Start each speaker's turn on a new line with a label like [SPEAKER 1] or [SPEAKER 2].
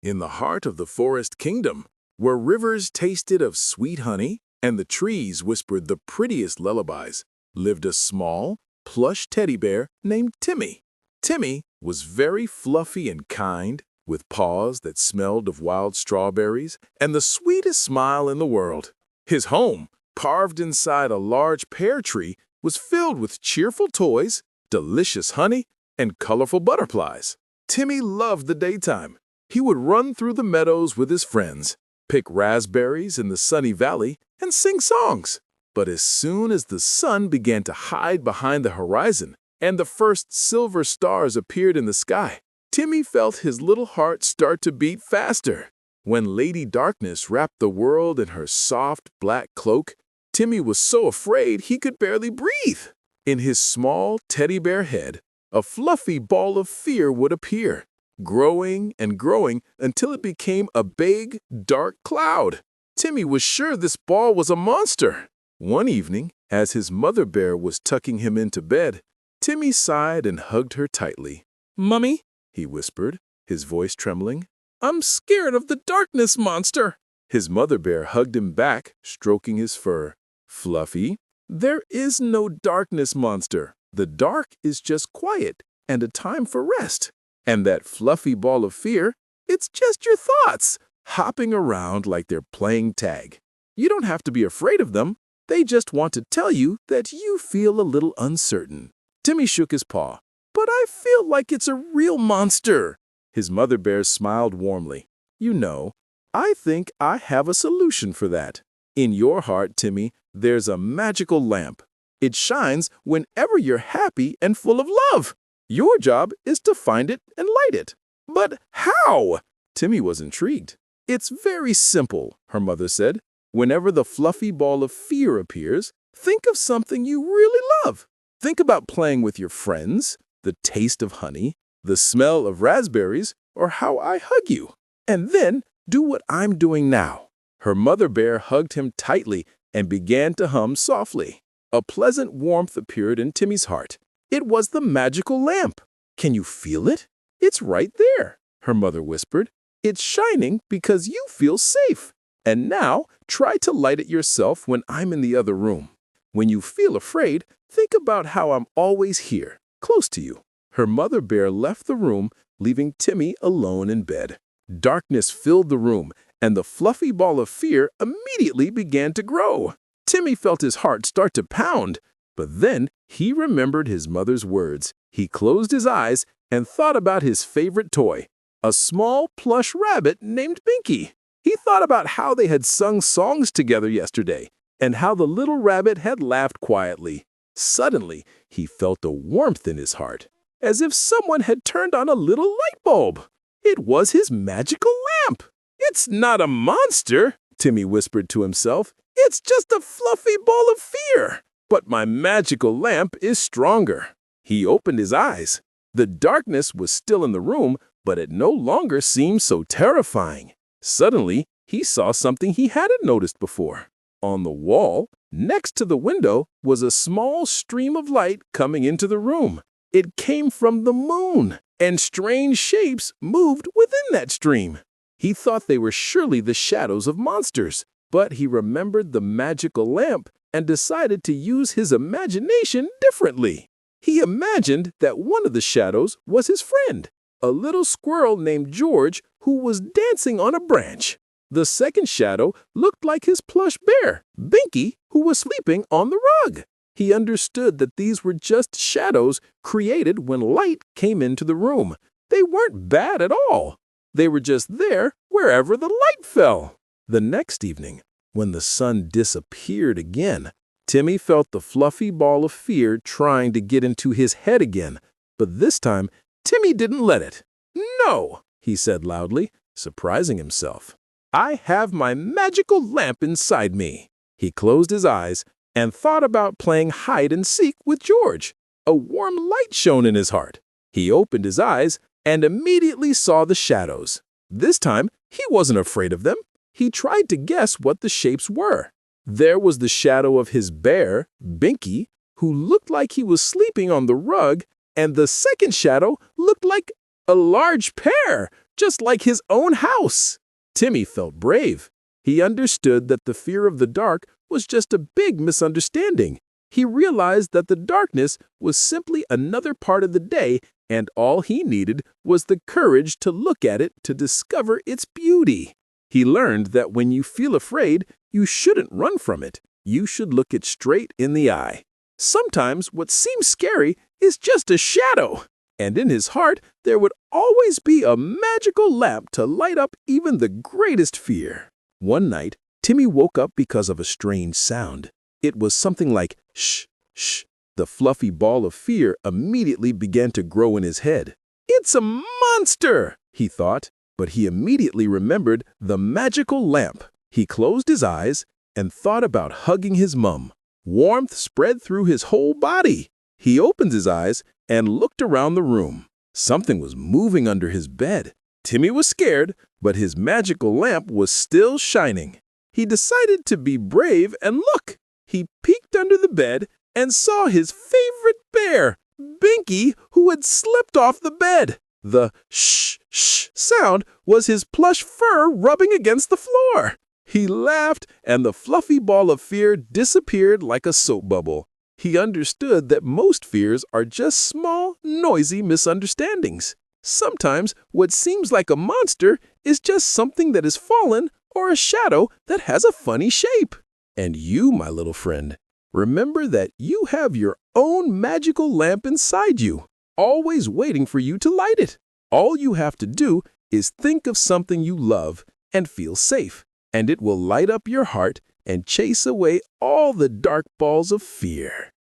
[SPEAKER 1] In the heart of the forest kingdom, where rivers tasted of sweet honey and the trees whispered the prettiest lullabies, lived a small, plush teddy bear named Timmy. Timmy was very fluffy and kind, with paws that smelled of wild strawberries and the sweetest smile in the world. His home, carved inside a large pear tree, was filled with cheerful toys, delicious honey, and colorful butterflies. Timmy loved the daytime. He would run through the meadows with his friends, pick raspberries in the sunny valley, and sing songs. But as soon as the sun began to hide behind the horizon and the first silver stars appeared in the sky, Timmy felt his little heart start to beat faster. When Lady Darkness wrapped the world in her soft black cloak, Timmy was so afraid he could barely breathe. In his small teddy bear head, a fluffy ball of fear would appear, growing and growing until it became a big, dark cloud. Timmy was sure this ball was a monster. One evening, as his mother bear was tucking him into bed, Timmy sighed and hugged her tightly. "Mummy," he whispered, his voice trembling, "I'm scared of the darkness monster." His mother bear hugged him back, stroking his fur. "Fluffy, there is no darkness monster. The dark is just quiet and a time for rest. And that fluffy ball of fear, it's just your thoughts, hopping around like they're playing tag. You don't have to be afraid of them. They just want to tell you that you feel a little uncertain." Timmy shook his paw. "But I feel like it's a real monster." His mother bear smiled warmly. "You know, I think I have a solution for that. In your heart, Timmy, there's a magical lamp. It shines whenever you're happy and full of love. Your job is to find it and light it." "But how?" Timmy was intrigued. "It's very simple," her mother said. "Whenever the fluffy ball of fear appears, think of something you really love. Think about playing with your friends, the taste of honey, the smell of raspberries, or how I hug you. And then do what I'm doing now." Her mother bear hugged him tightly and began to hum softly. A pleasant warmth appeared in Timmy's heart. It was the magical lamp. "Can you feel it? It's right there," her mother whispered. "It's shining because you feel safe. And now try to light it yourself when I'm in the other room. When you feel afraid, think about how I'm always here, close to you." Her mother bear left the room, leaving Timmy alone in bed. Darkness filled the room, and the fluffy ball of fear immediately began to grow. Timmy felt his heart start to pound, but then he remembered his mother's words. He closed his eyes and thought about his favorite toy, a small plush rabbit named Binky. He thought about how they had sung songs together yesterday and how the little rabbit had laughed quietly. Suddenly, he felt a warmth in his heart, as if someone had turned on a little light bulb. It was his magical lamp. "It's not a monster," Timmy whispered to himself. "It's just a fluffy ball of fear. But my magical lamp is stronger." He opened his eyes. The darkness was still in the room, but it no longer seemed so terrifying. Suddenly, he saw something he hadn't noticed before. On the wall, next to the window, was a small stream of light coming into the room. It came from the moon, and strange shapes moved within that stream. He thought they were surely the shadows of monsters, but he remembered the magical lamp and decided to use his imagination differently. He imagined that one of the shadows was his friend, a little squirrel named George who was dancing on a branch. The second shadow looked like his plush bear, Binky, who was sleeping on the rug. He understood that these were just shadows created when light came into the room. They weren't bad at all. They were just there wherever the light fell. The next evening, when the sun disappeared again, Timmy felt the fluffy ball of fear trying to get into his head again. But this time, Timmy didn't let it. "No," he said loudly, surprising himself. "I have my magical lamp inside me." He closed his eyes and thought about playing hide and seek with George. A warm light shone in his heart. He opened his eyes and immediately saw the shadows. This time, he wasn't afraid of them. He tried to guess what the shapes were. There was the shadow of his bear, Binky, who looked like he was sleeping on the rug, and the second shadow looked like a large pear, just like his own house. Timmy felt brave. He understood that the fear of the dark was just a big misunderstanding. He realized that the darkness was simply another part of the day, and all he needed was the courage to look at it to discover its beauty. He learned that when you feel afraid, you shouldn't run from it. You should look it straight in the eye. Sometimes what seems scary is just a shadow. And in his heart, there would always be a magical lamp to light up even the greatest fear. One night, Timmy woke up because of a strange sound. It was something like shh, shh. The fluffy ball of fear immediately began to grow in his head. "It's a monster," he thought, but he immediately remembered the magical lamp. He closed his eyes and thought about hugging his mum. Warmth spread through his whole body. He opened his eyes and looked around the room. Something was moving under his bed. Timmy was scared, but his magical lamp was still shining. He decided to be brave and look. He peeked under the bed and saw his favorite bear, Binky, who had slipped off the bed. The shh, shh sound was his plush fur rubbing against the floor. He laughed, and the fluffy ball of fear disappeared like a soap bubble. He understood that most fears are just small, noisy misunderstandings. Sometimes what seems like a monster is just something that has fallen or a shadow that has a funny shape. And you, my little friend, remember that you have your own magical lamp inside you, always waiting for you to light it. All you have to do is think of something you love and feel safe, and it will light up your heart and chase away all the dark balls of fear.